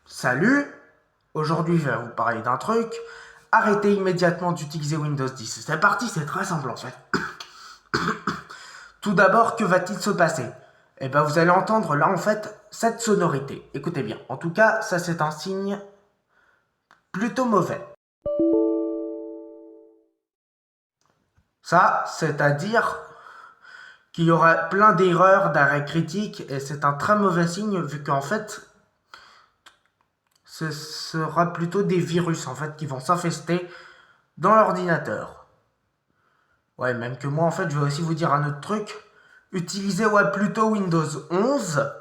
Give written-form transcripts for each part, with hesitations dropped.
Salut, aujourd'hui je vais vous parler d'un truc. Arrêtez immédiatement d'utiliser Windows 10. C'est parti, c'est très simple en fait. Tout d'abord, que va-t-il se passer? Eh bien, vous allez entendre là en fait cette sonorité. Écoutez bien. En tout cas, ça c'est un signe plutôt mauvais. Ça, c'est-à-dire qu'il y aura plein d'erreurs, d'arrêts critiques, et c'est un très mauvais signe vu qu'en fait, ce sera plutôt des virus en fait qui vont s'infester dans l'ordinateur. Ouais, même que moi en fait, je vais aussi vous dire un autre truc. Utilisez plutôt Windows 11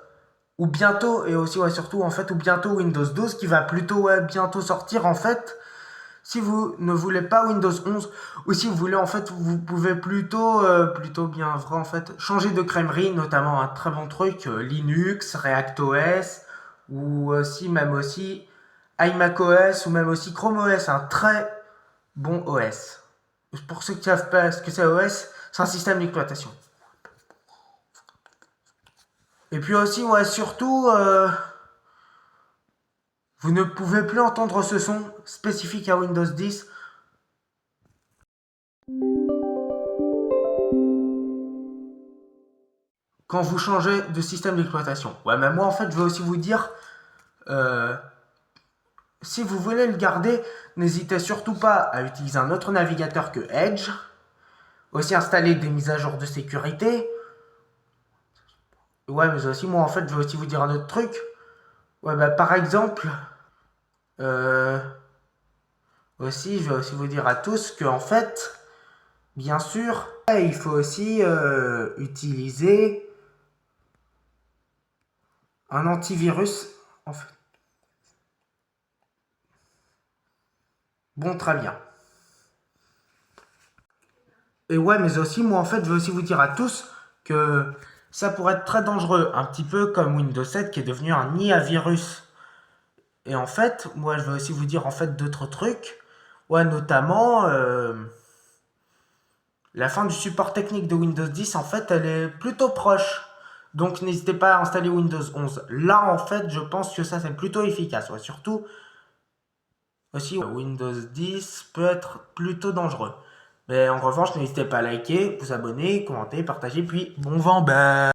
ou bientôt, et aussi surtout en fait, ou bientôt Windows 12 qui va plutôt bientôt sortir en fait. Si vous ne voulez pas Windows 11 ou si vous voulez en fait, vous pouvez plutôt bien vrai en fait, changer de crèmerie, notamment un très bon truc, Linux, ReactOS ou aussi même aussi iMacOS ou même aussi ChromeOS, un très bon OS. Pour ceux qui ne savent pas ce que c'est OS, c'est un système d'exploitation. Et puis aussi, surtout, vous ne pouvez plus entendre ce son spécifique à Windows 10 quand vous changez de système d'exploitation. Ouais, mais moi en fait, je vais aussi vous dire, euh, si vous voulez le garder, n'hésitez surtout pas à utiliser un autre navigateur que Edge. Aussi installer des mises à jour de sécurité. Ouais, mais aussi, moi en fait, je vais aussi vous dire un autre truc. Ouais, bah par exemple, euh, aussi, je vais aussi vous dire à tous que en fait, bien sûr, il faut aussi utiliser un antivirus. En fait. Bon, très bien. Et ouais, mais aussi, moi, en fait, je veux aussi vous dire à tous que ça pourrait être très dangereux, un petit peu comme Windows 7 qui est devenu un nid à virus. Et en fait, moi, je veux aussi vous dire en fait d'autres trucs. Ouais, notamment, la fin du support technique de Windows 10, en fait, elle est plutôt proche. Donc, n'hésitez pas à installer Windows 11. Là, en fait, je pense que ça, c'est plutôt efficace. Ouais, surtout, aussi, Windows 10 peut être plutôt dangereux. Mais en revanche, n'hésitez pas à liker, vous abonner, commenter, partager, puis bon vent, ben...